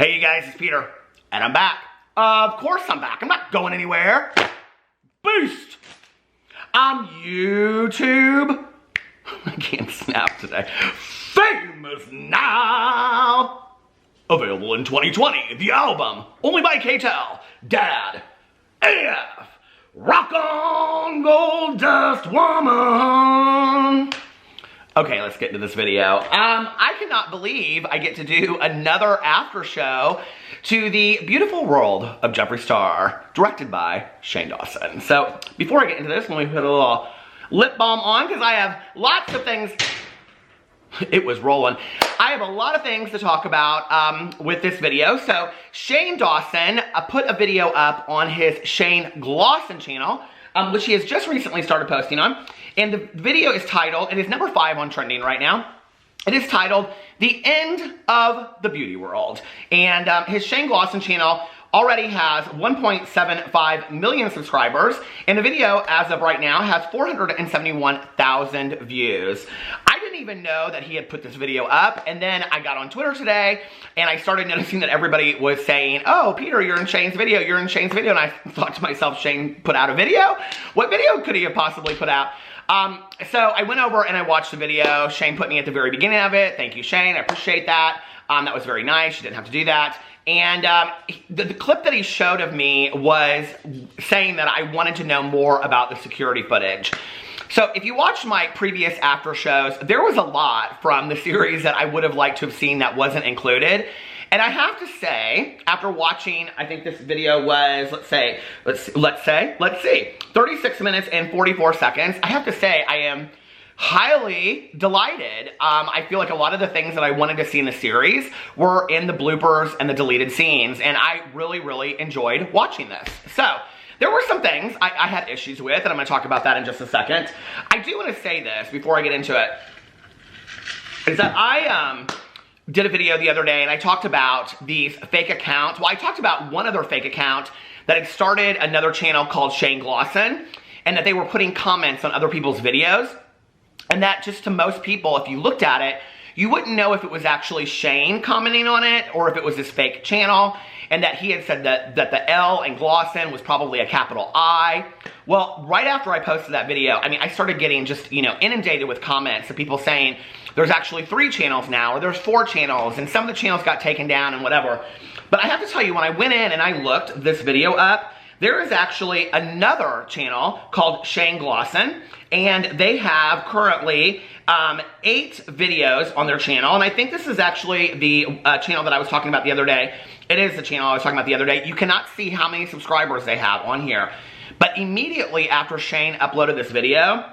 Hey you guys, it's Peter, and I'm back. Of course I'm back. I'm not going anywhere. Boost! I'm YouTube. I can't snap today. Famous now. Available in 2020, the album. Only by KTEL. Dad. AF. Rock on, Gold Dust Woman. Okay, let's get into this video. I cannot believe I get to do another after show to the beautiful world of Jeffree Star, directed by Shane Dawson. So, before I get into this, let me put a little lip balm on, because I have lots of things. It was rolling. I have a lot of things to talk about with this video. So, Shane Dawson put a video up on his Shane Glosson channel, which he has just recently started posting on. And the video is titled, it is number 5 on trending right now. It is titled, The End of the Beauty World. And his Shane Glosson channel already has 1.75 million subscribers. And the video, as of right now, has 471,000 views. I didn't even know that he had put this video up. And then I got on Twitter today, and I started noticing that everybody was saying, oh, Peter, you're in Shane's video, you're in Shane's video. And I thought to myself, Shane put out a video? What video could he have possibly put out? So I went over and I watched the video. Shane put me at the very beginning of it. Thank you, Shane. I appreciate that. That was very nice. You didn't have to do that. And the clip that he showed of me was saying that I wanted to know more about the security footage. So if you watched my previous after shows, there was a lot from the series that I would have liked to have seen that wasn't included. And I have to say, after watching, I think this video was, let's see, 36 minutes and 44 seconds. I have to say, I am highly delighted. I feel like a lot of the things that I wanted to see in the series were in the bloopers and the deleted scenes. And I really, really enjoyed watching this. So, there were some things I had issues with, and I'm going to talk about that in just a second. I do want to say this before I get into it, is that I did a video the other day, and I talked about these fake accounts. Well, I talked about one other fake account that had started another channel called Shane Glosson, and that they were putting comments on other people's videos, and that just to most people, if you looked at it, you wouldn't know if it was actually Shane commenting on it or if it was this fake channel, and that he had said that the L in Glosson was probably a capital I. Well, right after I posted that video, I mean, I started getting just, inundated with comments of people saying there's actually 3 channels now, or there's 4 channels, and some of the channels got taken down and whatever. But I have to tell you, when I went in and I looked this video up, there is actually another channel called Shane Glosson, and they have currently 8 videos on their channel, and I think this is actually the channel that I was talking about the other day. It is the channel I was talking about the other day. You cannot see how many subscribers they have on here. But immediately after Shane uploaded this video,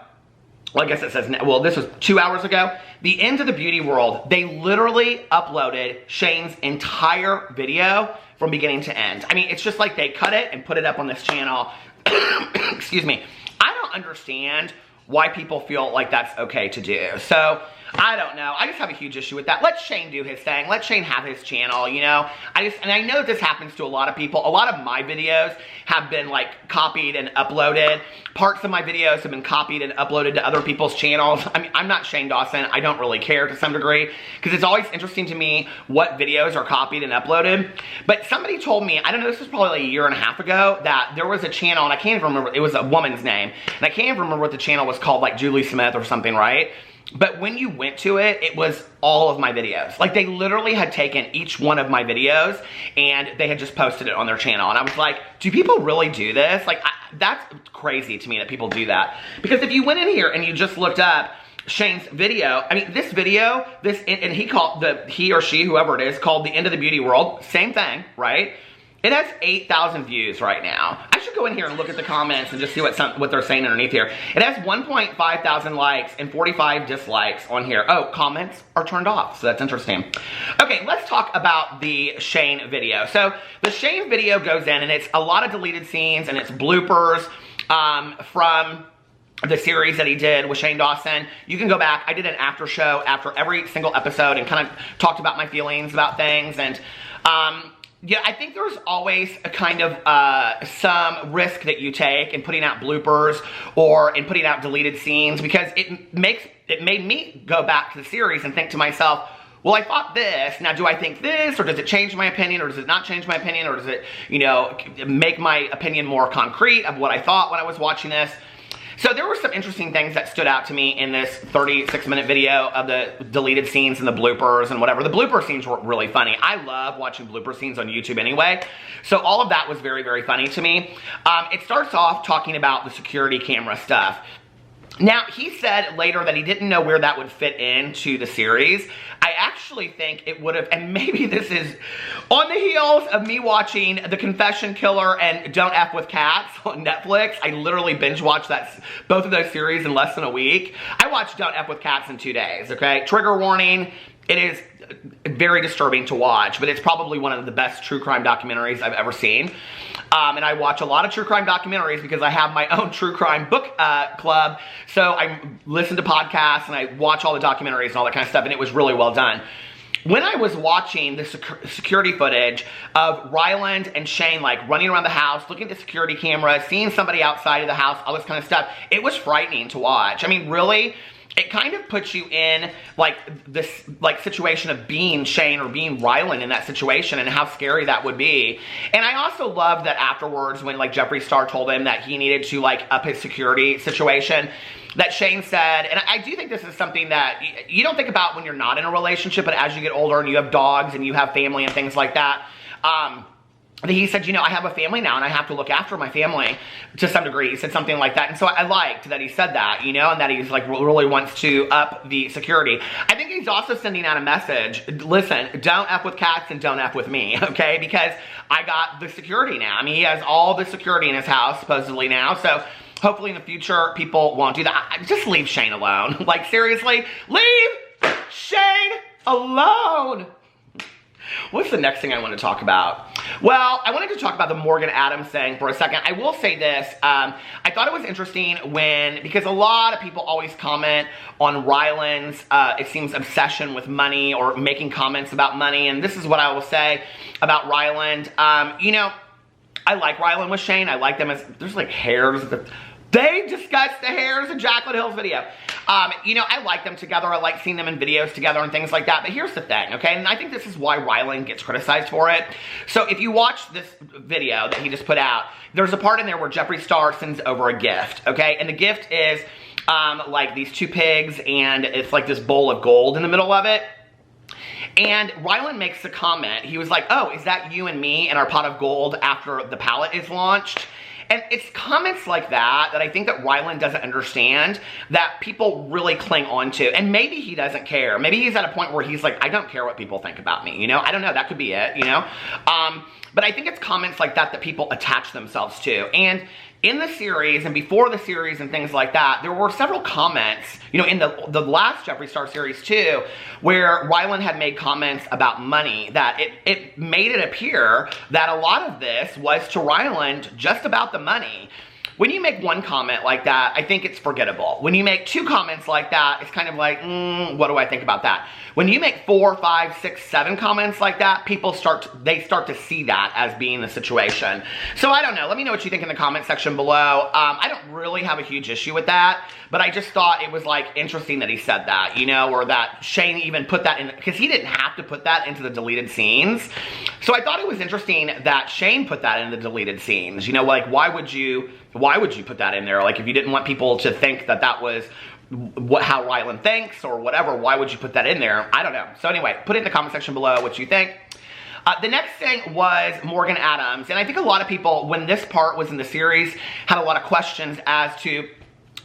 well, I guess it says, well, this was 2 hours ago, The End of the Beauty World, they literally uploaded Shane's entire video from beginning to end. I mean, it's just like they cut it and put it up on this channel. Excuse me. I don't understand why people feel like that's okay to do. So, I don't know. I just have a huge issue with that. Let Shane do his thing. Let Shane have his channel, and I know that this happens to a lot of people. A lot of my videos have been, copied and uploaded. Parts of my videos have been copied and uploaded to other people's channels. I mean, I'm not Shane Dawson. I don't really care to some degree, because it's always interesting to me what videos are copied and uploaded. But somebody told me, I don't know, this was probably like a year and a half ago, that there was a channel, and I can't even remember, it was a woman's name, and I can't even remember what the channel was called, like Julie Smith or something, right? But when you went to it, it was all of my videos. Like, they literally had taken each one of my videos and they had just posted it on their channel. And I was like, do people really do this? Like, that's crazy to me that people do that. Because if you went in here and you just looked up Shane's video, I mean, this video, and he or she, whoever it is, called The End of the Beauty World. Same thing, right? It has 8,000 views right now. I should go in here and look at the comments and just see what they're saying underneath here. It has 1.5 thousand likes and 45 dislikes on here. Oh, comments are turned off, so that's interesting. Okay, let's talk about the Shane video. So, the Shane video goes in, and it's a lot of deleted scenes, and it's bloopers from the series that he did with Shane Dawson. You can go back. I did an after show after every single episode and kind of talked about my feelings about things, and yeah, I think there's always a kind of some risk that you take in putting out bloopers or in putting out deleted scenes, because it made me go back to the series and think to myself, well, I thought this. Now, do I think this, or does it change my opinion, or does it not change my opinion, or does it, you know, make my opinion more concrete of what I thought when I was watching this? So there were some interesting things that stood out to me in this 36-minute video of the deleted scenes and the bloopers and whatever. The blooper scenes were really funny. I love watching blooper scenes on YouTube anyway. So all of that was very, very funny to me. It starts off talking about the security camera stuff. Now, he said later that he didn't know where that would fit into the series. I actually think it would have, and maybe this is on the heels of me watching The Confession Killer and Don't F With Cats on Netflix. I literally binge watched both of those series in less than a week. I watched Don't F With Cats in 2 days, okay? Trigger warning, it is very disturbing to watch, but it's probably one of the best true crime documentaries I've ever seen. And I watch a lot of true crime documentaries because I have my own true crime book club. So I listen to podcasts and I watch all the documentaries and all that kind of stuff, and it was really well done. When I was watching the security footage of Ryland and Shane like running around the house, looking at the security camera, seeing somebody outside of the house, all this kind of stuff, it was frightening to watch. I mean, really, it kind of puts you in like this like situation of being Shane or being Ryland in that situation and how scary that would be. And I also love that afterwards when like Jeffree Star told him that he needed to like up his security situation, that Shane said, and I do think this is something that you don't think about when you're not in a relationship, but as you get older and you have dogs and you have family and things like that, he said, you know, I have a family now and I have to look after my family to some degree. He said something like that. And so I liked that he said that, you know, and that he's like really wants to up the security. I think he's also sending out a message. Listen, don't F with cats and don't F with me, okay? Because I got the security now. I mean, he has all the security in his house supposedly now. So hopefully in the future, people won't do that. Just leave Shane alone. Like seriously, leave Shane alone. What's the next thing I want to talk about? Well, I wanted to talk about the Morgan Adams thing for a second. I will say this. I thought it was interesting because a lot of people always comment on Ryland's, it seems, obsession with money or making comments about money. And this is what I will say about Ryland. You know, I like Ryland with Shane. I like them as, there's like hairs. They discussed the hairs in Jaclyn Hill's video. You know, I like them together. I like seeing them in videos together and things like that. But here's the thing, okay? And I think this is why Ryland gets criticized for it. So if you watch this video that he just put out, there's a part in there where Jeffree Star sends over a gift, okay? And the gift is like these 2 pigs and it's like this bowl of gold in the middle of it. And Ryland makes the comment. He was like, oh, is that you and me and our pot of gold after the palette is launched? And it's comments like that I think that Ryland doesn't understand that people really cling on to. And maybe he doesn't care. Maybe he's at a point where he's like, I don't care what people think about me, you know? I don't know, that could be it, you know? But I think it's comments like that people attach themselves to. And in the series and before the series and things like that, there were several comments, you know, in the last Jeffree Star series too, where Ryland had made comments about money that it made it appear that a lot of this was to Ryland just about the money. When you make one comment like that, I think it's forgettable. When you make 2 comments like that, it's kind of like, what do I think about that? When you make 4, 5, 6, 7 comments like that, people start to see that as being the situation. So I don't know. Let me know what you think in the comment section below. I don't really have a huge issue with that, but I just thought it was like interesting that he said that, you know, or that Shane even put that in, because he didn't have to put that into the deleted scenes. So I thought it was interesting that Shane put that in the deleted scenes. You know, like why would you put that in there? Like if you didn't want people to think that that was how Ryland thinks or whatever, why would you put that in there? I don't know. So anyway, put it in the comment section below what you think. The next thing was Morgan Adams. And I think a lot of people, when this part was in the series, had a lot of questions as to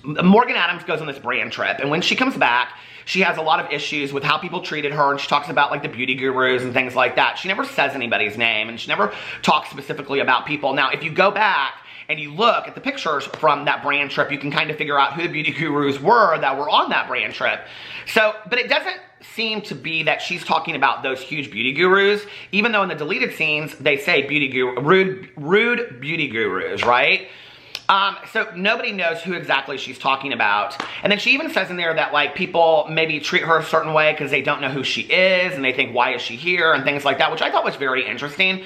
Morgan Adams goes on this brand trip. And when she comes back, she has a lot of issues with how people treated her, and she talks about like the beauty gurus and things like that. She never says anybody's name, and she never talks specifically about people. Now, if you go back and you look at the pictures from that brand trip, you can kind of figure out who the beauty gurus were that were on that brand trip. So, but it doesn't seem to be that she's talking about those huge beauty gurus, even though in the deleted scenes, they say rude beauty gurus, right? So nobody knows who exactly she's talking about. And then she even says in there that like people maybe treat her a certain way because they don't know who she is and they think, why is she here, and things like that, which I thought was very interesting.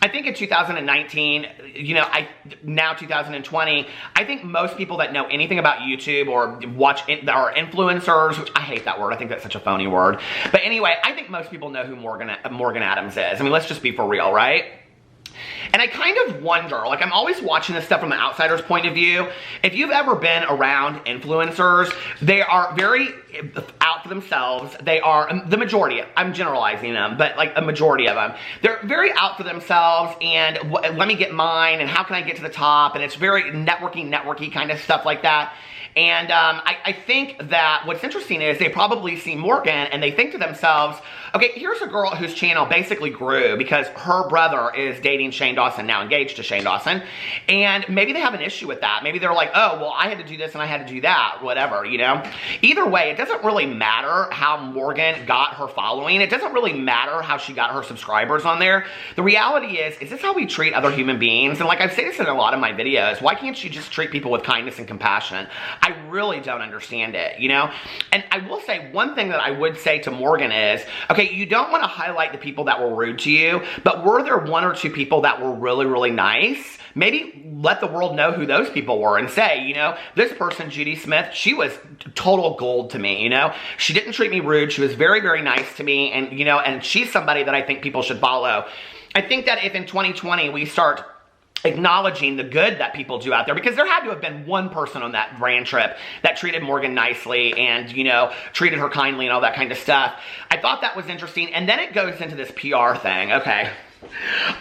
I think in 2019, you know, now 2020, I think most people that know anything about YouTube or watch it, that are influencers, which I hate that word, I think that's such a phony word. But anyway, I think most people know who Morgan Adams is. I mean, let's just be for real, right? And I kind of wonder, like I'm always watching this stuff from an outsider's point of view. If you've ever been around influencers, they are very out for themselves. They are, the majority, I'm generalizing them, but like a majority of them, they're very out for themselves and let me get mine and how can I get to the top, and it's very networky kind of stuff like that. And I think that what's interesting is they probably see Morgan and they think to themselves, okay, here's a girl whose channel basically grew because her brother is dating Shane Dawson, now engaged to Shane Dawson, and maybe they have an issue with that. Maybe they're like, oh, well, I had to do this and I had to do that, whatever, you know? Either way, it doesn't really matter how Morgan got her following. It doesn't really matter how she got her subscribers on there. The reality is this how we treat other human beings? And like I've said this in a lot of my videos, why can't you just treat people with kindness and compassion? I really don't understand it, you know? And I will say one thing that I would say to Morgan is, okay, you don't want to highlight the people that were rude to you, but were there one or two people that were really, really nice? Maybe let the world know who those people were and say, you know, this person, Judy Smith, she was total gold to me, you know? She didn't treat me rude. She was very, very nice to me, and, you know, and she's somebody that I think people should follow. I think that if in 2020 we start acknowledging the good that people do out there, because there had to have been one person on that brand trip that treated Morgan nicely and, you know, treated her kindly and all that kind of stuff. I thought that was interesting. And then it goes into this PR thing. Okay.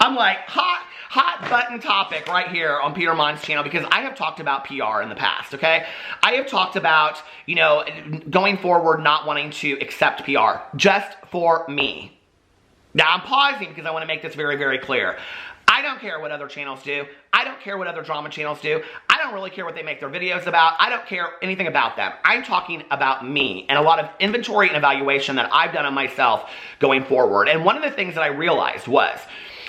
I'm like, hot button topic right here on Peter Mon's channel, because I have talked about PR in the past, okay? I have talked about, you know, going forward not wanting to accept PR just for me. Now I'm pausing because I want to make this very, very clear. I don't care what other channels do. I don't care what other drama channels do. I don't really care what they make their videos about. I don't care anything about them. I'm talking about me and a lot of inventory and evaluation that I've done on myself going forward. And one of the things that I realized was,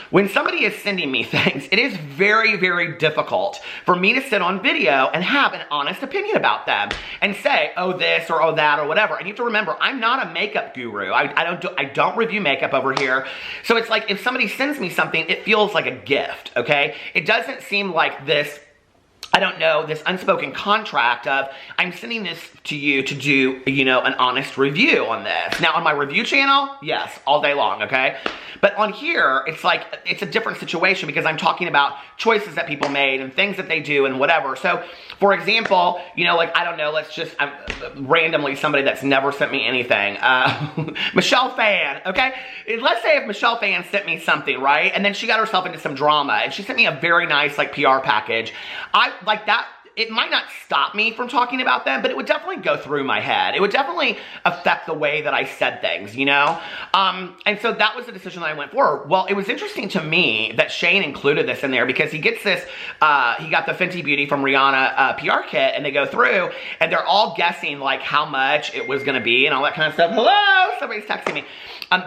when somebody is sending me things, it is very, very difficult for me to sit on video and have an honest opinion about them and say, oh, this or oh, that or whatever. And you have to remember, I'm not a makeup guru. I don't review makeup over here. So it's like if somebody sends me something, it feels like a gift, okay? It doesn't seem like this, I don't know, this unspoken contract of, I'm sending this to you to do, you know, an honest review on this. Now, on my review channel, yes, all day long, okay? But on here, it's like, it's a different situation because I'm talking about choices that people made and things that they do and whatever. So, for example, you know, like, I don't know, let's just, randomly somebody that's never sent me anything. Michelle Phan, okay? Let's say if Michelle Phan sent me something, right? And then she got herself into some drama and she sent me a very nice, like, PR package. Like that, it might not stop me from talking about them, but it would definitely go through my head. It would definitely affect the way that I said things, you know? And so that was the decision that I went for. Well, it was interesting to me that Shane included this in there because he gets this, he got the Fenty Beauty from Rihanna PR kit, and they go through, and they're all guessing, like, how much it was gonna be and all that kind of stuff. Hello, somebody's texting me.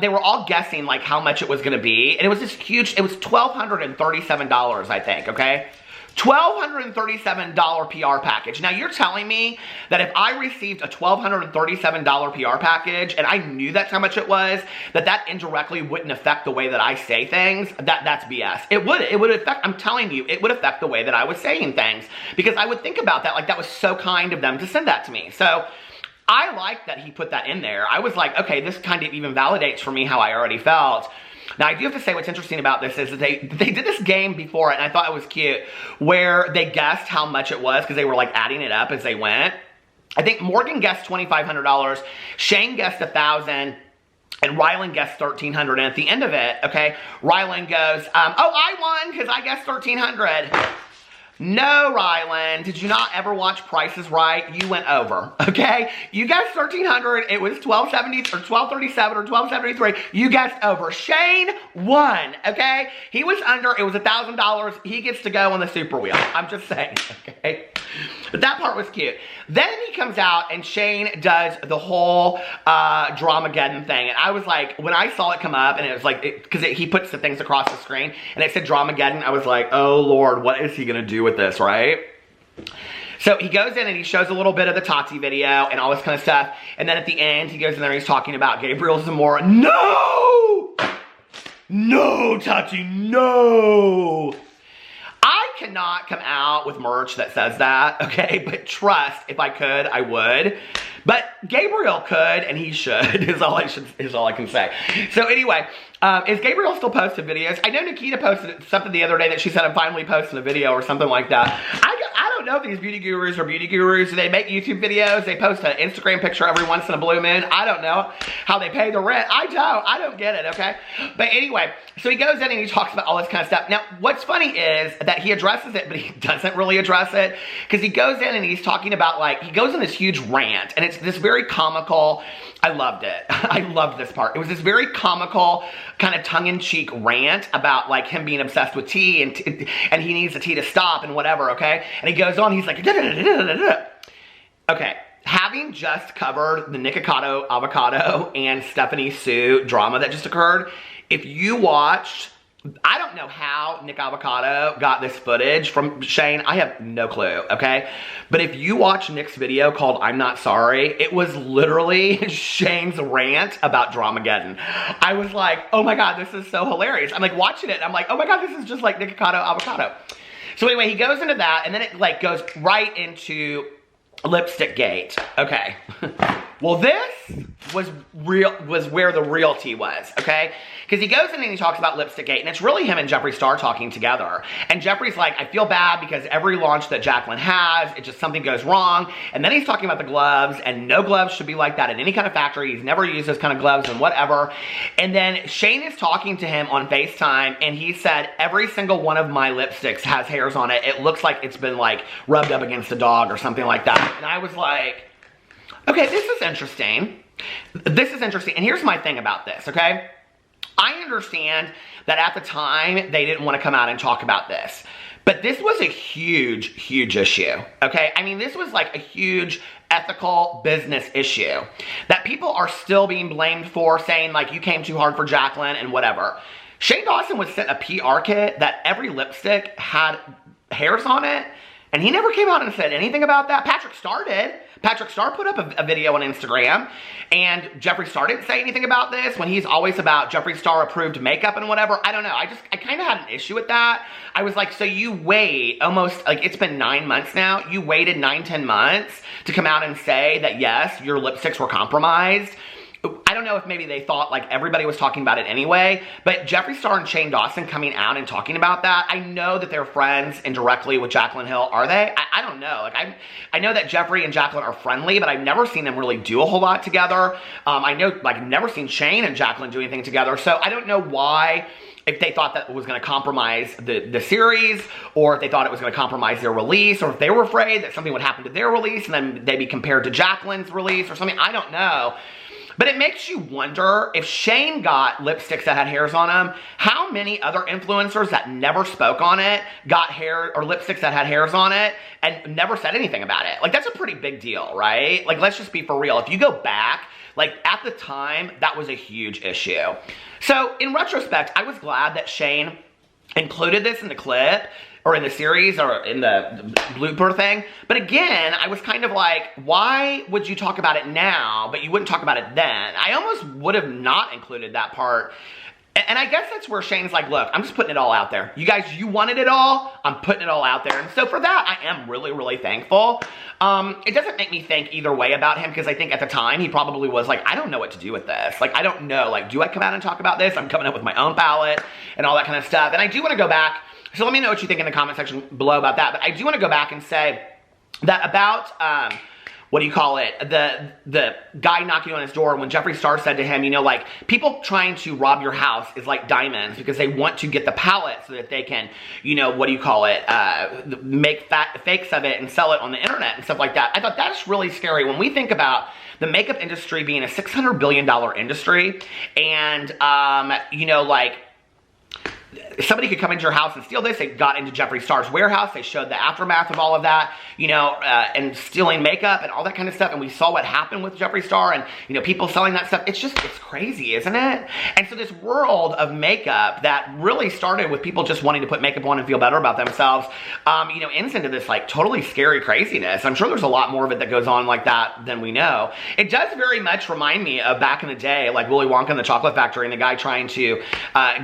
They were all guessing, like, how much it was gonna be, and it was this huge, it was $1,237, I think, okay? $1,237 PR package. Now, you're telling me that if I received a $1,237 PR package and I knew that's how much it was, that indirectly wouldn't affect the way that I say things? That's BS. It would affect, I'm telling you, it would affect the way that I was saying things, because I would think about that, like, that was so kind of them to send that to me. So I like that he put that in there. I was like, okay, this kind of even validates for me how I already felt. Now, I do have to say what's interesting about this is that they did this game before it, and I thought it was cute, where they guessed how much it was because they were, like, adding it up as they went. I think Morgan guessed $2,500, Shane guessed $1,000, and Rylan guessed $1,300. And at the end of it, okay, Rylan goes, oh, I won because I guessed $1,300. No, Rylan, did you not ever watch Price is Right? You went over, okay? You guessed $1,300. It was $1,270 or $1,237 or $1,273. You guessed over. Shane won, okay? He was under. It was $1,000. He gets to go on the super wheel. I'm just saying, okay? But that part was cute. Then he comes out and Shane does the whole Dramageddon thing. And I was like, when I saw it come up and it was like, because he puts the things across the screen and it said Dramageddon, I was like, oh Lord, what is he gonna do with this, right? So he goes in and he shows a little bit of the Tati video and all this kind of stuff. And then at the end, he goes in there and he's talking about Gabriel Zamora. No! No, Tati, no! I cannot come out with merch that says that, okay? But trust, if I could, I would. But Gabriel could, and he should, is all I can say. So anyway, is Gabriel still posting videos? I know Nikita posted something the other day that she said, I'm finally posting a video or something like that. I don't know if these beauty gurus are beauty gurus. Do they make YouTube videos? They post an Instagram picture every once in a blue moon. I don't know how they pay the rent. I don't get it, okay? But anyway, so he goes in and he talks about all this kind of stuff. Now, what's funny is that he addresses it, but he doesn't really address it, because he goes in and he's talking about, like, he goes in this huge rant, and it's this very comical, I loved it. I loved this part. It was this very comical, kind of tongue-in-cheek rant about, like, him being obsessed with tea, and he needs the tea to stop and whatever, okay? And he goes on, he's like, okay, having just covered the Nikocado Avocado and Stephanie Sue drama that just occurred, if you watched, I don't know how Nick Avocado got this footage from Shane. I have no clue, okay? But if you watch Nick's video called I'm Not Sorry, it was literally Shane's rant about Dramageddon. I was like, oh my God, this is so hilarious. I'm like watching it, and I'm like, oh my God, this is just like Nikocado Avocado. So anyway, he goes into that, and then it like goes right into Lipstick Gate. Okay. Well, this was where the real tea was, okay? Because he goes in and he talks about Lipstick Gate, and it's really him and Jeffree Star talking together. And Jeffree's like, I feel bad because every launch that Jaclyn has, it just something goes wrong. And then he's talking about the gloves, and no gloves should be like that in any kind of factory. He's never used those kind of gloves and whatever. And then Shane is talking to him on FaceTime, and he said, every single one of my lipsticks has hairs on it. It looks like it's been like rubbed up against a dog or something like that. And I was like, okay, this is interesting. This is interesting. And here's my thing about this, okay? I understand that at the time, they didn't want to come out and talk about this. But this was a huge, huge issue, okay? I mean, this was like a huge ethical business issue that people are still being blamed for, saying like, you came too hard for Jaclyn and whatever. Shane Dawson was sent a PR kit that every lipstick had hairs on it, and he never came out and said anything about that. Patrick Star did. Patrick Star put up a video on Instagram, and Jeffree Star didn't say anything about this when he's always about Jeffree Star approved makeup and whatever. I don't know. I kind of had an issue with that. I was like, so you wait almost, like it's been 9 months now. You waited 9-10 months to come out and say that yes, your lipsticks were compromised. I don't know if maybe they thought like everybody was talking about it anyway, but Jeffree Star and Shane Dawson coming out and talking about that, I know that they're friends indirectly with Jaclyn Hill. Are they? I don't know. Like I know that Jeffree and Jaclyn are friendly, but I've never seen them really do a whole lot together. I know, like, I've never seen Shane and Jaclyn do anything together, so I don't know why, if they thought that was going to compromise the series, or if they thought it was going to compromise their release, or if they were afraid that something would happen to their release and then they'd be compared to Jaclyn's release or something. I don't know. But it makes you wonder, if Shane got lipsticks that had hairs on them, how many other influencers that never spoke on it got hair or lipsticks that had hairs on it and never said anything about it? Like, that's a pretty big deal, right? Like, let's just be for real. If you go back, like, at the time, that was a huge issue. So, in retrospect, I was glad that Shane included this in the clip, or in the series, or in the blooper thing. But again, I was kind of like, why would you talk about it now, but you wouldn't talk about it then? I almost would have not included that part. And I guess that's where Shane's like, look, I'm just putting it all out there. You guys, you wanted it all, I'm putting it all out there. And so for that, I am really, really thankful. It doesn't make me think either way about him, because I think at the time, he probably was like, I don't know what to do with this. Like, I don't know, like, do I come out and talk about this? I'm coming up with my own palette and all that kind of stuff. And I do want to go back. So let me know what you think in the comment section below about that. But I do want to go back and say that about, what do you call it? The guy knocking on his door, when Jeffree Star said to him, you know, like, people trying to rob your house is like diamonds, because they want to get the palette so that they can, you know, what do you call it? Make fakes of it and sell it on the internet and stuff like that. I thought that's really scary when we think about the makeup industry being a $600 billion industry, and, you know, like, somebody could come into your house and steal this. They got into Jeffree Star's warehouse. They showed the aftermath of all of that, you know, and stealing makeup and all that kind of stuff. And we saw what happened with Jeffree Star and, you know, people selling that stuff. It's crazy, isn't it? And so this world of makeup that really started with people just wanting to put makeup on and feel better about themselves, you know, ends into this like totally scary craziness. I'm sure there's a lot more of it that goes on like that than we know. It does very much remind me of back in the day, like Willy Wonka and the Chocolate Factory and the guy trying to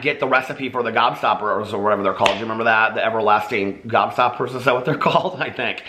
get the recipe for the gobstoppers or whatever they're called. Do you remember that? The everlasting gobstoppers, is that what they're called? I think.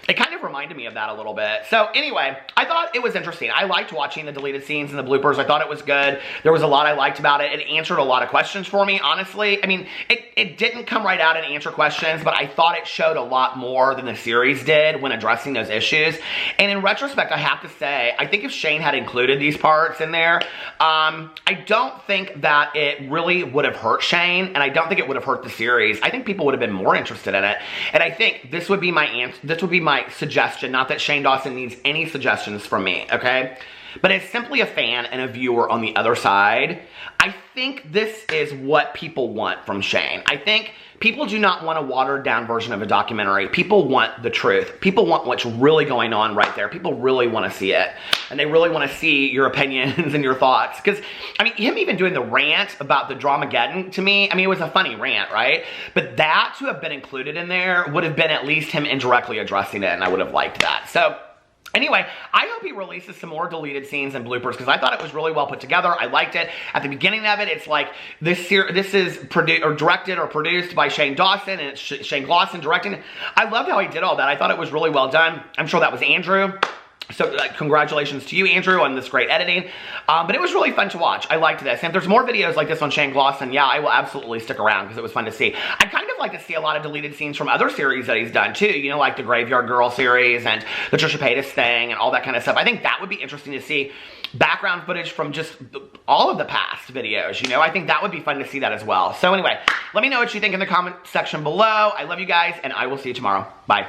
It kind of reminded me of that a little bit. So anyway, I thought it was interesting. I liked watching the deleted scenes and the bloopers. I thought it was good. There was a lot I liked about it. It answered a lot of questions for me, honestly. I mean, it didn't come right out and answer questions, but I thought it showed a lot more than the series did when addressing those issues. And in retrospect, I have to say, I think if Shane had included these parts in there, I don't think that it really would have hurt Shane, and I don't think it would have hurt the series. I think people would have been more interested in it. And I think this would be my answer. This would be my suggestion, not that Shane Dawson needs any suggestions from me, okay? But as simply a fan and a viewer on the other side, I think this is what people want from Shane. I think people do not want a watered down version of a documentary. People want the truth. People want what's really going on right there. People really want to see it. And they really want to see your opinions and your thoughts. Because, I mean, him even doing the rant about the Dramageddon, to me, I mean, it was a funny rant, right? But that to have been included in there would have been at least him indirectly addressing it, and I would have liked that. So, anyway, I hope he releases some more deleted scenes and bloopers because I thought it was really well put together. I liked it. At the beginning of it, it's like this is directed or produced by Shane Dawson, and it's Shane Glosson directing it. I loved how he did all that. I thought it was really well done. I'm sure that was Andrew. So congratulations to you, Andrew, on this great editing. But it was really fun to watch. I liked this. And if there's more videos like this on Shane Glosson, yeah, I will absolutely stick around because it was fun to see. I'd kind of like to see a lot of deleted scenes from other series that he's done too. You know, like the Graveyard Girl series and the Trisha Paytas thing and all that kind of stuff. I think that would be interesting to see background footage from just all of the past videos. You know, I think that would be fun to see that as well. So anyway, let me know what you think in the comment section below. I love you guys, and I will see you tomorrow. Bye.